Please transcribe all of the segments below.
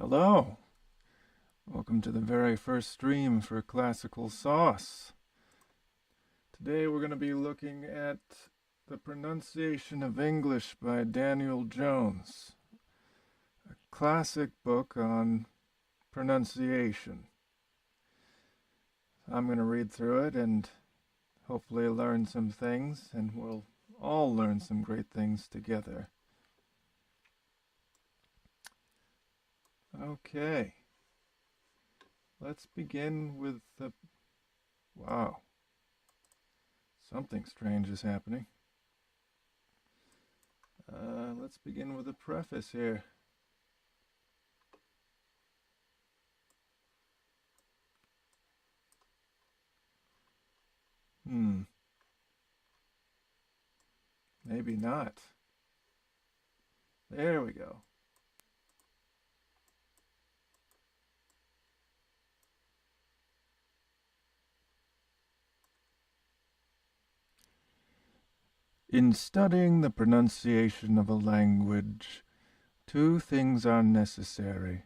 Hello, welcome to the very first stream for Classical Sauce. Today we're going to be looking at The Pronunciation of English by Daniel Jones, a classic book on pronunciation. I'm going to read through it and hopefully learn some things, and we'll all learn some great things together. Okay, let's begin with the... Wow. Something strange is happening. Let's begin with a preface here. Maybe not. There we go. In studying the pronunciation of a language, two things are necessary.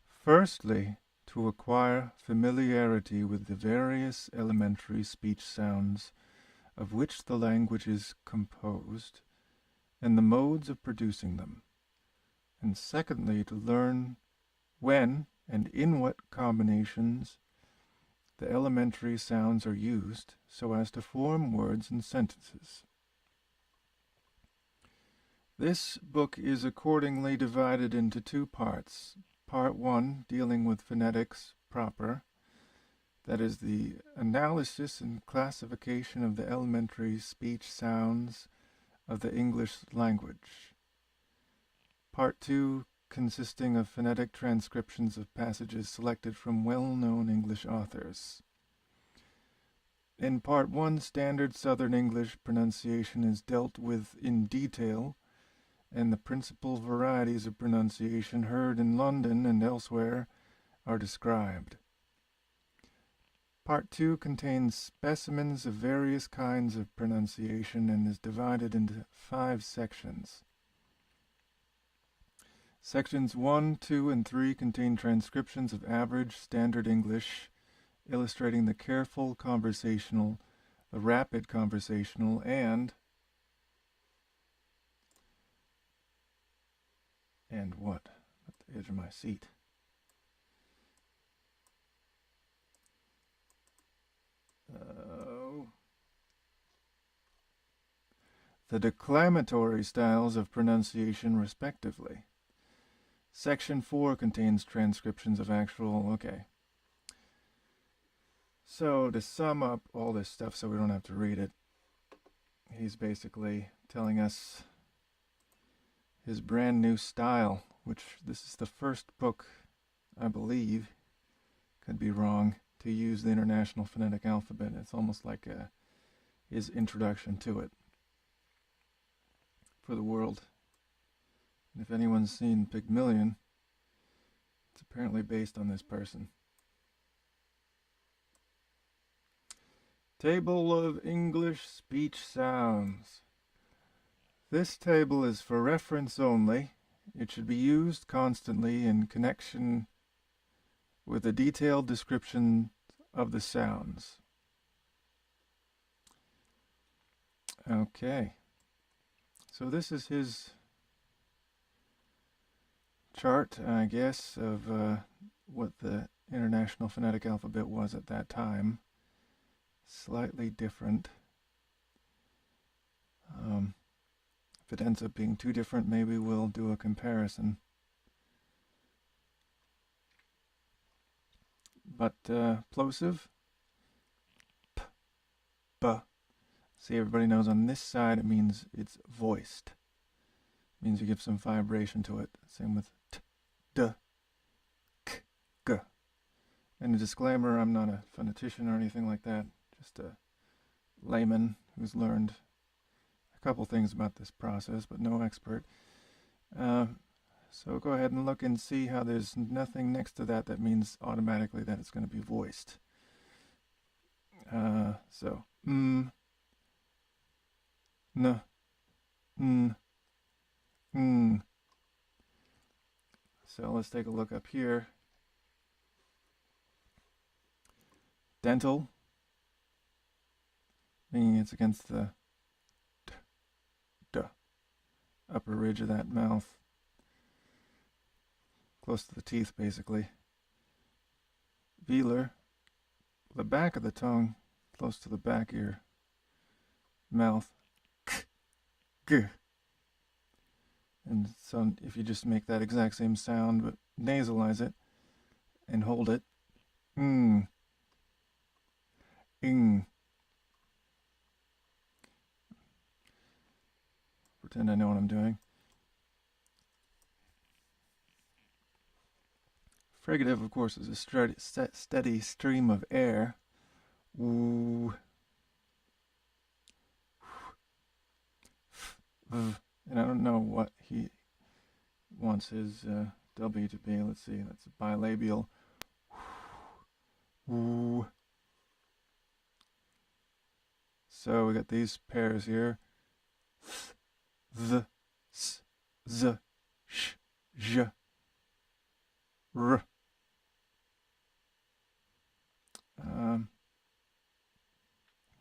Firstly, to acquire familiarity with the various elementary speech sounds of which the language is composed, and the modes of producing them. And secondly, to learn when and in what combinations the elementary sounds are used so as to form words and sentences. This book is accordingly divided into two parts. Part 1, dealing with phonetics proper, that is the analysis and classification of the elementary speech sounds of the English language. Part 2, consisting of phonetic transcriptions of passages selected from well-known English authors. In Part 1, standard Southern English pronunciation is dealt with in detail, and the principal varieties of pronunciation heard in London and elsewhere are described. Part 2 contains specimens of various kinds of pronunciation and is divided into 5 sections. Sections 1, 2, and 3 contain transcriptions of average standard English, illustrating the careful conversational, the rapid conversational, and what? At the edge of my seat. The declamatory styles of pronunciation, respectively. Section 4 contains transcriptions of actual... Okay. So, to sum up all this stuff so we don't have to read it, he's basically telling us his brand new style, which this is the first book, I believe, could be wrong, to use the International Phonetic Alphabet. It's almost like his introduction to it for the world. And if anyone's seen Pygmalion, it's apparently based on this person. Table of English speech sounds. This table is for reference only. It should be used constantly in connection with a detailed description of the sounds. Okay. So this is his chart, I guess, of what the International Phonetic Alphabet was at that time. Slightly different. If it ends up being too different, maybe we'll do a comparison. But plosive, p, b. See, everybody knows on this side it means it's voiced. It means you give some vibration to it. Same with t, d, k, g. And a disclaimer, I'm not a phonetician or anything like that. Just a layman who's learned a couple things about this process, but no expert. So go ahead and look and see how there's nothing next to that that means automatically that it's going to be voiced. So, n, n. So let's take a look up here. Dental, meaning it's against the upper ridge of that mouth, close to the teeth basically. Velar, the back of the tongue, close to the back of your mouth. G. And so if you just make that exact same sound but nasalize it and hold it, ing. Pretend I know what I'm doing. Fricative, of course, is a steady stream of air. Ooh. And I don't know what he wants his W to be. Let's see, that's bilabial. Ooh. So we got these pairs here. The, s, z, sh, j, r.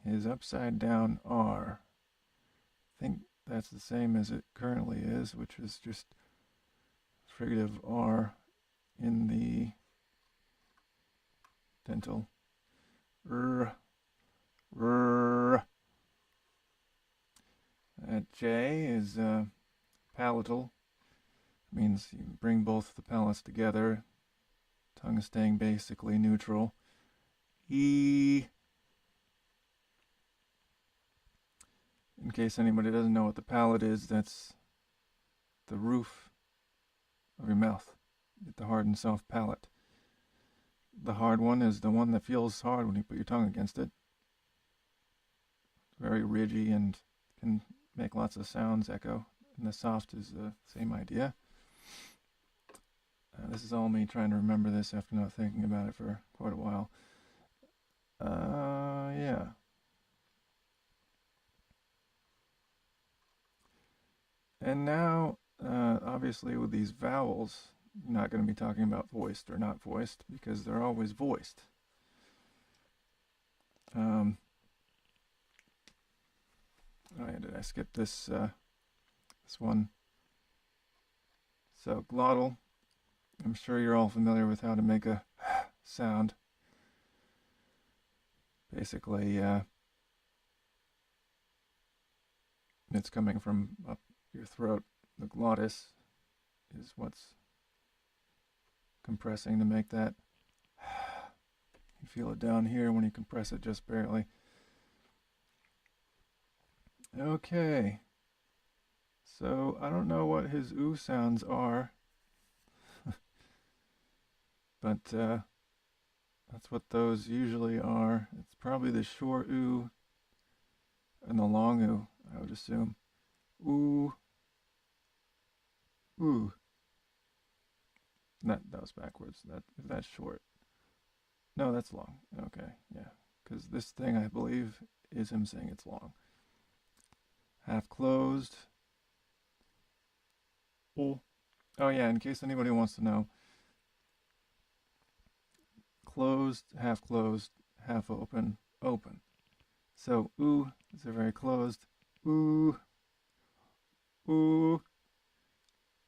His upside down R. I think that's the same as it currently is, which is just fricative R in the dental. R. J is palatal. Means you bring both the palates together. Tongue staying basically neutral. E. In case anybody doesn't know what the palate is, that's the roof of your mouth. The hard and soft palate. The hard one is the one that feels hard when you put your tongue against it. Very ridgy and can make lots of sounds echo. And the soft is the same idea. This is all me trying to remember this after not thinking about it for quite a while. Yeah. And now, obviously with these vowels, you're not going to be talking about voiced or not voiced because they're always voiced. Oh yeah, did I skip this one? So glottal, I'm sure you're all familiar with how to make a sound. Basically, it's coming from up your throat. The glottis is what's compressing to make that. You feel it down here when you compress it just barely. Okay. So I don't know what his oo sounds are, but that's what those usually are. It's probably the short oo and the long oo, I would assume. Ooh. Ooh. That was backwards. That's short. No, that's long. Okay, yeah. Because this thing, I believe, is him saying it's long. Half closed. Oh. Oh yeah, in case anybody wants to know. Closed, half open, open. So ooh is a very closed. Ooh. Ooh.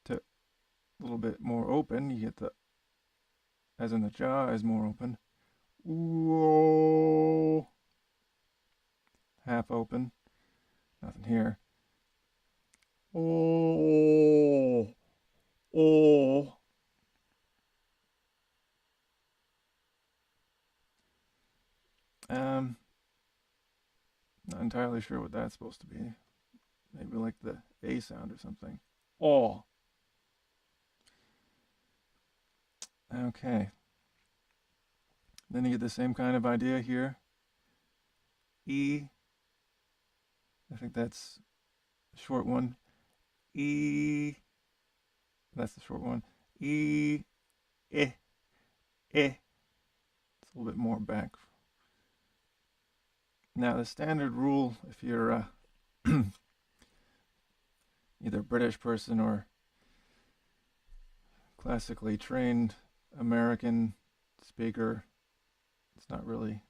To a little bit more open, you get the, as in the jaw is more open. Ooh. Half open. Nothing here. Oh. Oh. Not entirely sure what that's supposed to be. Maybe like the A sound or something. Oh. Okay. Then you get the same kind of idea here. E. I think that's the short one. E. That's the short one. E. Eh. Eh. It's a little bit more back. Now the standard rule, if you're either a British person or classically trained American speaker. It's not really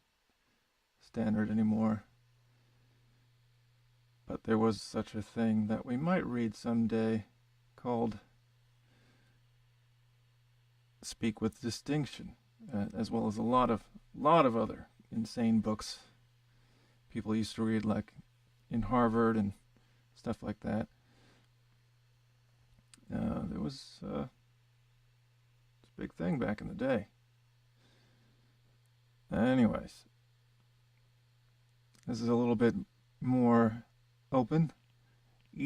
standard anymore. But there was such a thing that we might read someday called Speak with Distinction, as well as a lot of other insane books people used to read, like in Harvard and stuff like that. There was a big thing back in the day. Anyways, this is a little bit more open. And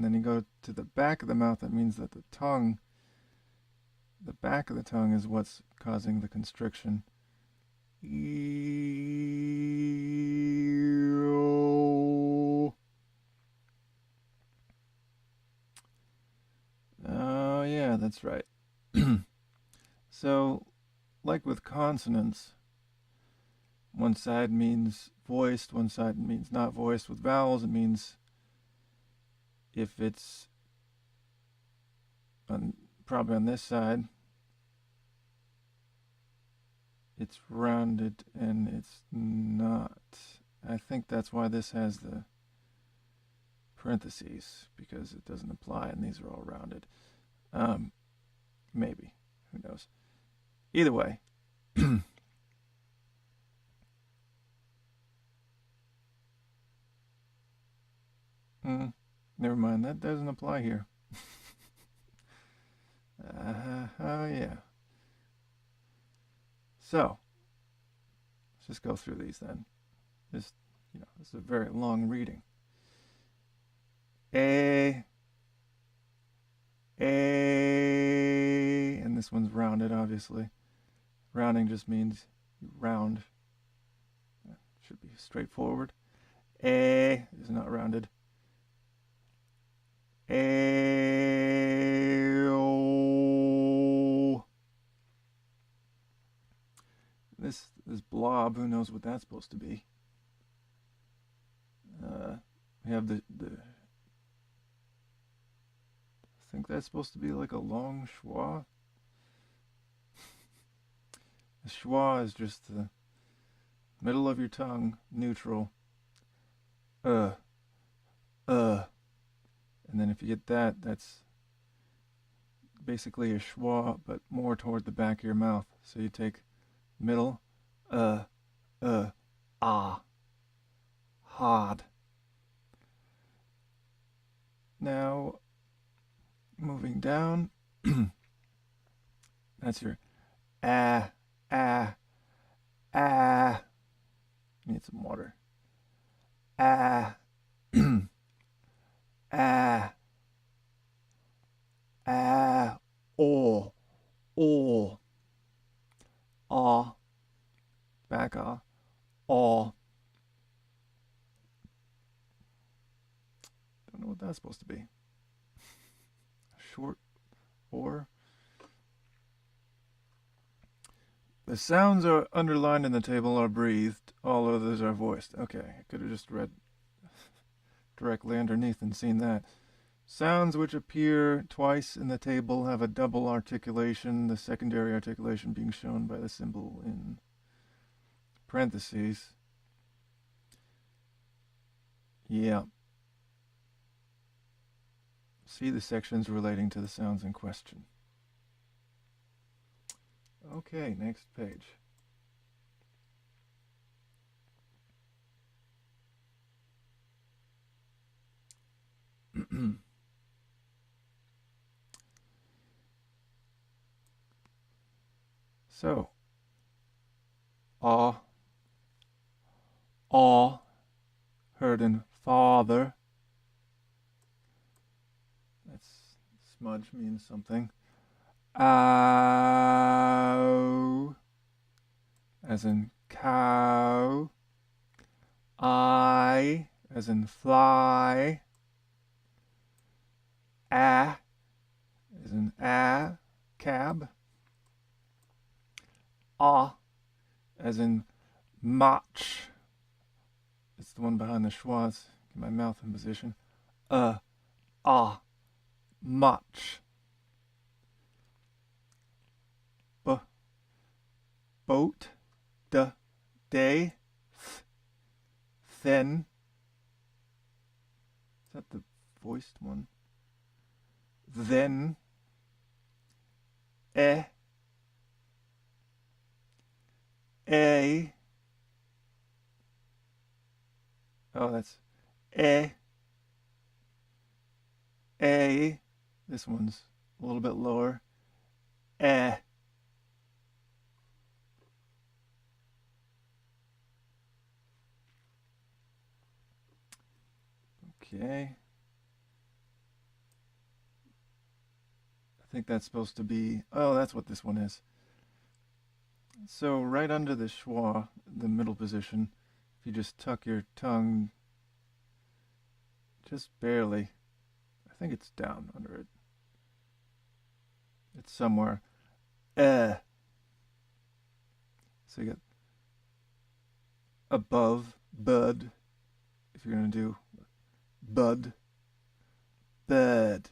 then you go to the back of the mouth. That means that the back of the tongue is what's causing the constriction. Oh, yeah, that's right. So, like with consonants, one side means voiced, one side means not voiced. With vowels, it means if it's probably on this side, it's rounded, and it's not. I think that's why this has the parentheses, because it doesn't apply, and these are all rounded. Maybe. Who knows? Either way. Never mind, that doesn't apply here. Yeah. So, let's just go through these then. This is a very long reading. A, and this one's rounded, obviously. Rounding just means you round. It should be straightforward. A is not rounded. A-O. This blob, who knows what that's supposed to be. We have the I think that's supposed to be like a long schwa. The schwa is just the middle of your tongue, neutral. And then if you get that, that's basically a schwa, but more toward the back of your mouth. So you take middle, ah, hard. Now, moving down, that's your ah. Need some water. Ah. Oh, ah, back ah, oh. Don't know what that's supposed to be. Short or. The sounds are underlined in the table are breathed. All others are voiced. Okay, I could have just read directly underneath and seen that. Sounds which appear twice in the table have a double articulation, the secondary articulation being shown by the symbol in parentheses. Yeah. See the sections relating to the sounds in question. Okay, next page. So, aw, heard in father. That's smudge means something. Ow, as in cow. I, as in fly. A, as in cab. As in much. It's the one behind the schwas. Get my mouth in position. much. Boat, day, thin. Is that the voiced one? Then, a, oh, that's a, this one's a little bit lower, okay. I think that's supposed to be, oh, that's what this one is. So right under the schwa, the middle position, if you just tuck your tongue just barely, I think it's down under it. It's somewhere. So you got above, bud, if you're going to do bud, bird,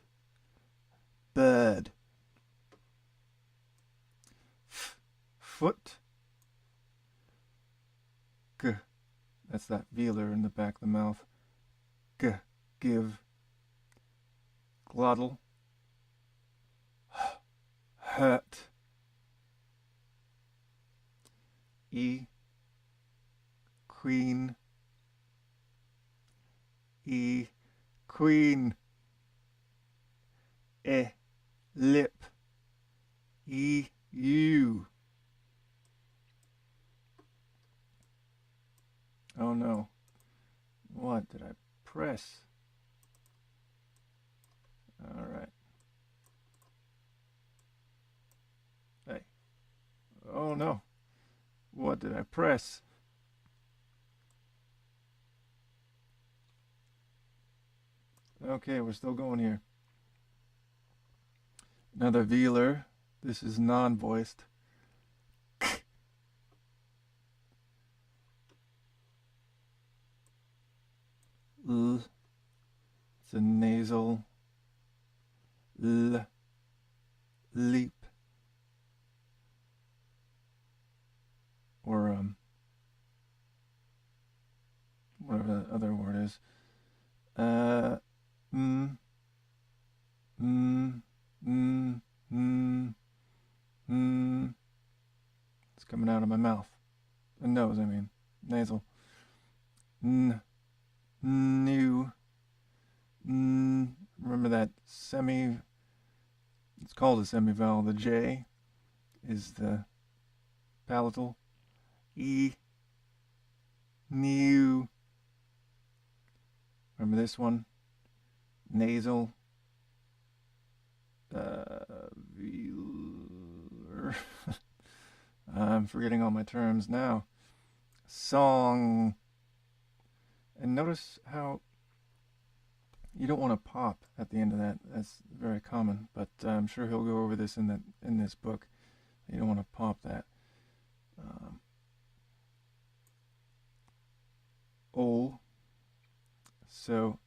bird. Foot, g, that's that velar in the back of the mouth. G, give. Glottal, hurt. E, queen. E, queen. E, lip. E, you. Oh no. What did I press? All right. Hey. Oh no. What did I press? Okay, we're still going here. Another velar. This is non-voiced. L. It's a nasal. L. Leap. Or whatever the other word is. Mm. It's coming out of my mouth. Nose, I mean. Nasal. N. New. Remember that semi. It's called a semivowel. The J is the palatal. E. New. Remember this one? Nasal. Velar. I'm forgetting all my terms now. Song. And notice how you don't want to pop at the end of that. That's very common, but I'm sure he'll go over this in this book. You don't want to pop that. O. So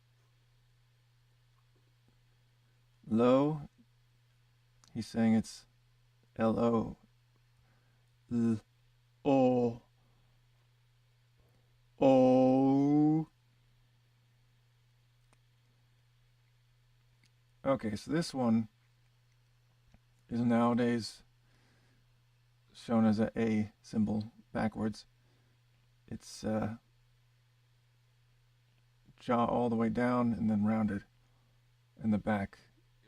low. He's saying it's L-O. L-O. O. Okay, so this one is nowadays shown as A symbol backwards. It's jaw all the way down and then rounded in the back,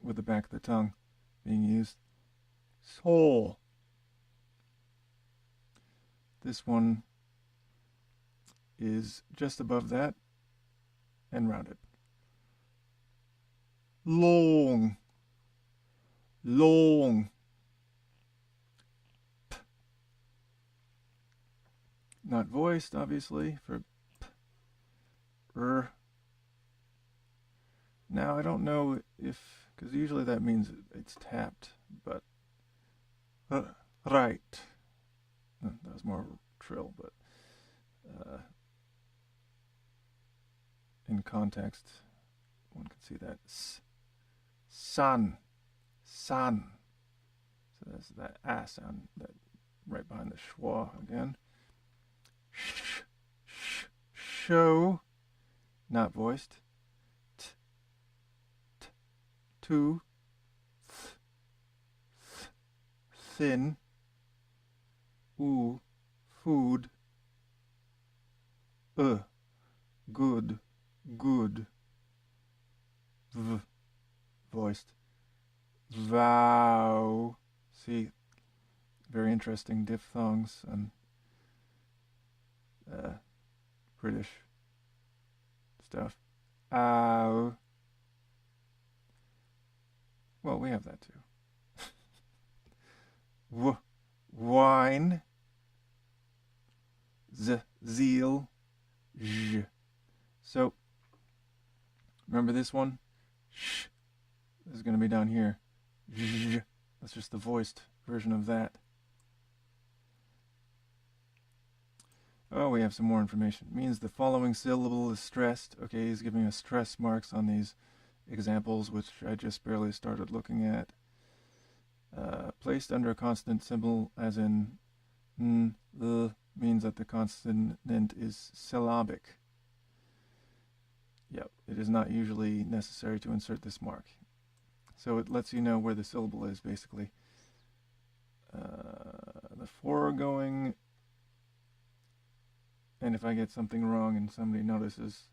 with the back of the tongue being used. Soul. This one is just above that and rounded. Long. Long. P. Not voiced, obviously, for p. Now, I don't know if, because usually that means it's tapped, but right. That was more trill, but in context, one can see that. S. Sun. Sun. So that's that ah sound that right behind the schwa again. Show. Not voiced. T. T. To. Th. Th. Thin. Ooh. Food. Good. Good. V. Voiced. Vow. See, very interesting diphthongs and British stuff. Ow. Well, we have that too. Wine. Zeal. J. So, remember this one? Sh. This is going to be down here. J. That's just the voiced version of that. Oh, we have some more information. It means the following syllable is stressed. Okay, he's giving us stress marks on these examples, which I just barely started looking at. Placed under a consonant symbol, as in n, l, means that the consonant is syllabic. Yep, it is not usually necessary to insert this mark. So it lets you know where the syllable is, basically. The foregoing, and if I get something wrong and somebody notices,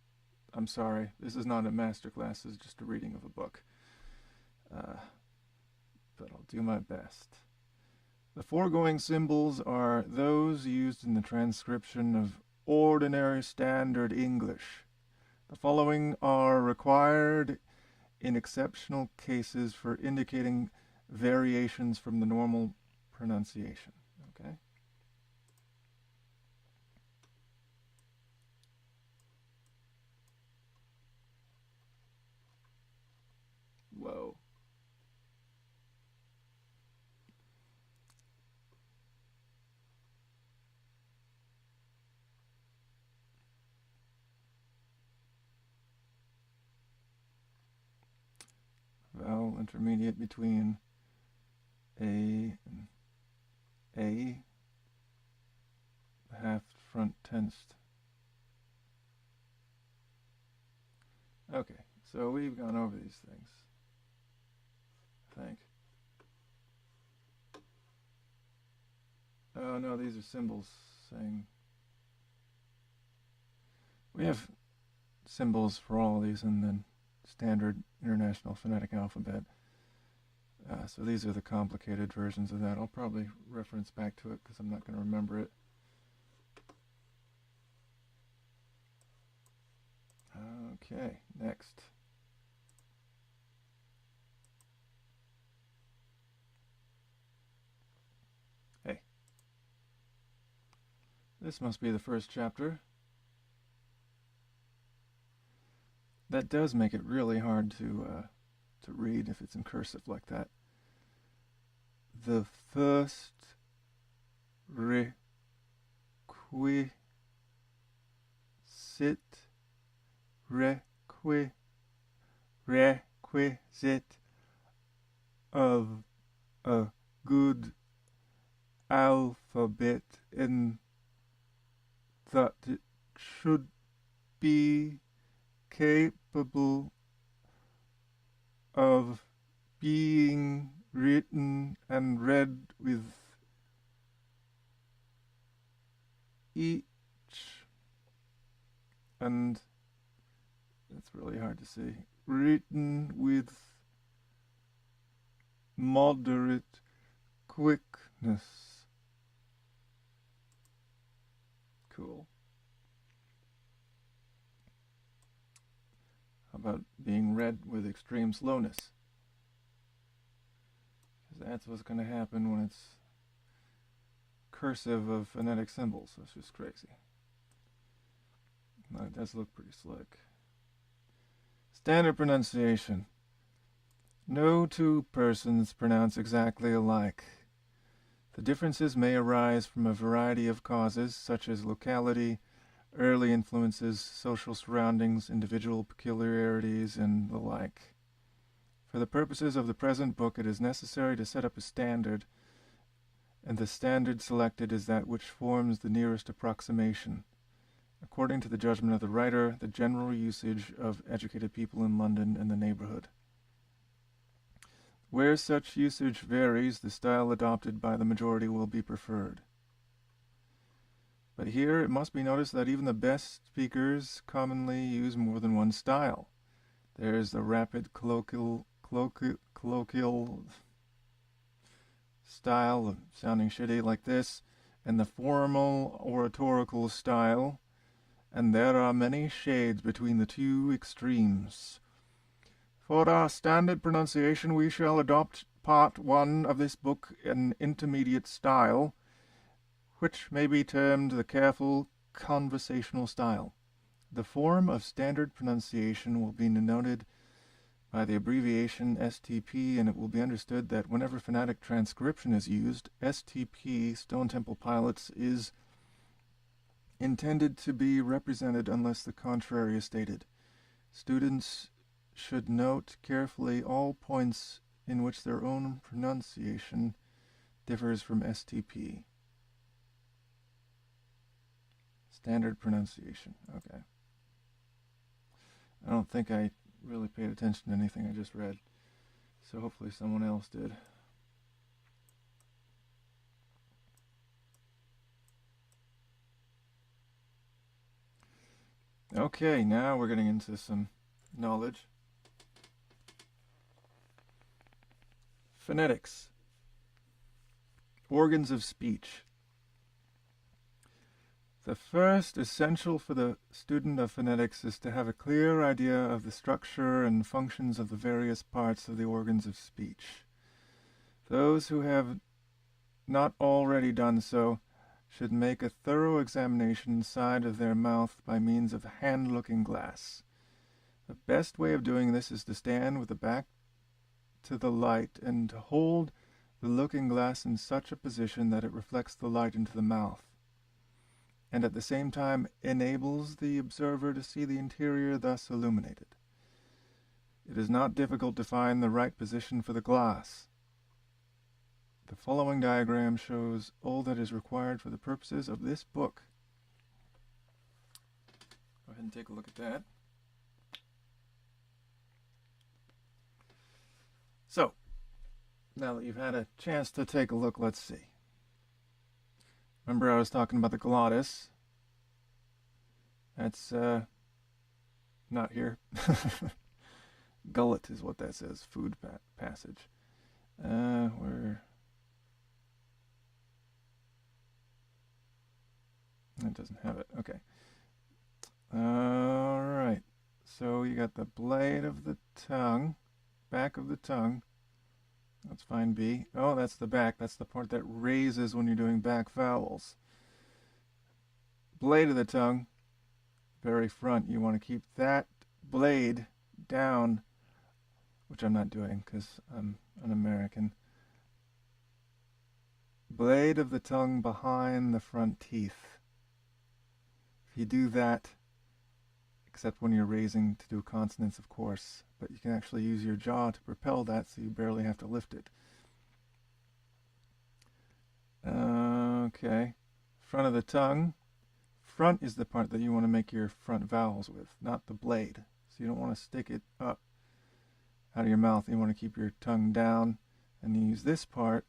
I'm sorry. This is not a masterclass, this is just a reading of a book. But I'll do my best. The foregoing symbols are those used in the transcription of ordinary standard English. The following are required in exceptional cases for indicating variations from the normal pronunciation. Okay? Whoa. Vowel intermediate between A and A, half front tensed. Okay, so we've gone over these things, I think. Oh no, these are symbols saying... We have symbols for all of these in the standard International Phonetic Alphabet. So these are the complicated versions of that. I'll probably reference back to it because I'm not going to remember it. Okay, next. Hey. This must be the first chapter. That does make it really hard to read if it's in cursive like that. The first requisite requisite of a good alphabet in that it should be capable of being written and read with each, and it's really hard to say, written with moderate quickness. Cool. How about being read with extreme slowness? Because that's what's going to happen when it's cursive of phonetic symbols. That's just crazy. No, it does look pretty slick. Standard pronunciation. No two persons pronounce exactly alike. The differences may arise from a variety of causes, such as locality, early influences, social surroundings, individual peculiarities, and the like. For the purposes of the present book, it is necessary to set up a standard, and the standard selected is that which forms the nearest approximation, according to the judgment of the writer, the general usage of educated people in London and the neighbourhood. Where such usage varies, the style adopted by the majority will be preferred. But here it must be noticed that even the best speakers commonly use more than one style. There is the rapid colloquial style of sounding shitty like this, and the formal oratorical style, and there are many shades between the two extremes. For our standard pronunciation, we shall adopt part 1 of this book, an intermediate style, which may be termed the careful conversational style. The form of standard pronunciation will be denoted by the abbreviation STP, and it will be understood that whenever phonetic transcription is used, STP, Stone Temple Pilots, is intended to be represented unless the contrary is stated. Students should note carefully all points in which their own pronunciation differs from STP. Standard pronunciation. Okay. I don't think I really paid attention to anything I just read, so hopefully someone else did. Okay, now we're getting into some knowledge. Phonetics. Organs of speech. The first essential for the student of phonetics is to have a clear idea of the structure and functions of the various parts of the organs of speech. Those who have not already done so should make a thorough examination inside of their mouth by means of a hand-looking glass. The best way of doing this is to stand with the back to the light and to hold the looking glass in such a position that it reflects the light into the mouth, and at the same time enables the observer to see the interior thus illuminated. It is not difficult to find the right position for the glass. The following diagram shows all that is required for the purposes of this book. Go ahead and take a look at that. So, now that you've had a chance to take a look, let's see. Remember I was talking about the glottis. That's not here. Gullet is what that says, food passage. Where... It doesn't have it. Okay. Alright. So you got the blade of the tongue, back of the tongue. Let's find B. Oh, that's the back. That's the part that raises when you're doing back vowels. Blade of the tongue, very front. You want to keep that blade down, which I'm not doing because I'm an American. Blade of the tongue behind the front teeth. If you do that, except when you're raising to do consonants, of course, but you can actually use your jaw to propel that so you barely have to lift it. Okay, front of the tongue. Front is the part that you want to make your front vowels with, not the blade. So you don't want to stick it up out of your mouth. You want to keep your tongue down, and you use this part,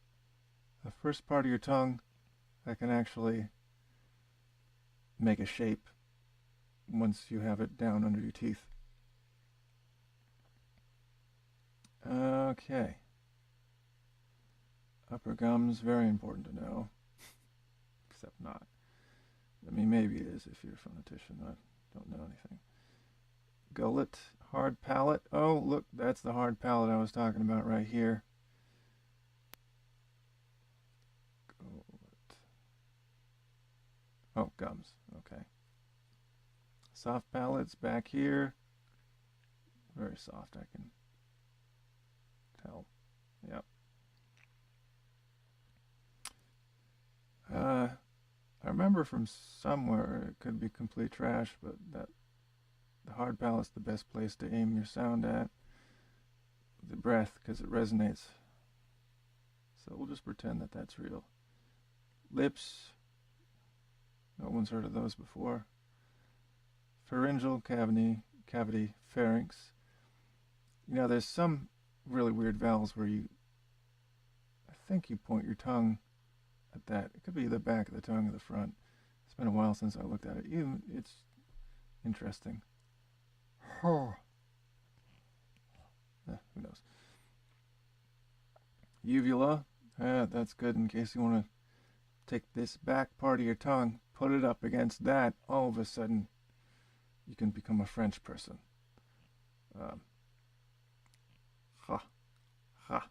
the first part of your tongue, that can actually make a shape once you have it down under your teeth. Okay. Upper gums, very important to know. Except not. I mean, maybe it is if you're a phonetician. I don't know anything. Gullet, hard palate. Oh, look, that's the hard palate I was talking about right here. Gullet. Oh, gums. Okay. Soft palates back here. Very soft, I can tell. Yep. I remember from somewhere, it could be complete trash, but that the hard palate's the best place to aim your sound at. the breath because it resonates. So we'll just pretend that that's real. Lips, no one's heard of those before. Pharyngeal cavity, pharynx. You know, there's some really weird vowels where I think you point your tongue at that. It could be the back of the tongue or the front. It's been a while since I looked at it. It's interesting. Oh. Who knows? Uvula. That's good in case you want to take this back part of your tongue, put it up against that. All of a sudden, you can become a French person. Ha. Ha.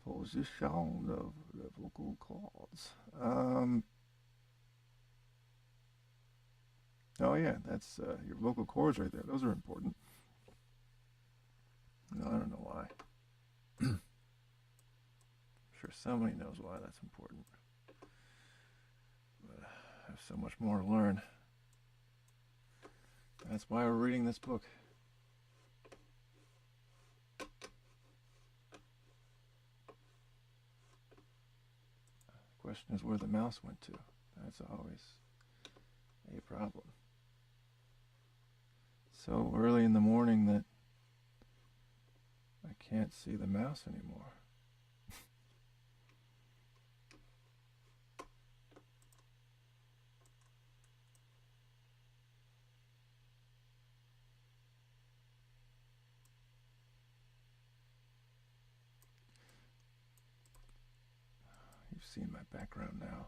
Position of the vocal cords. Oh yeah, that's your vocal cords right there. Those are important. No, I don't know why. I'm sure somebody knows why that's important. But I have so much more to learn. That's why we're reading this book. The question is where the mouse went to. That's always a problem. So early in the morning that I can't see the mouse anymore. You've seen my background now.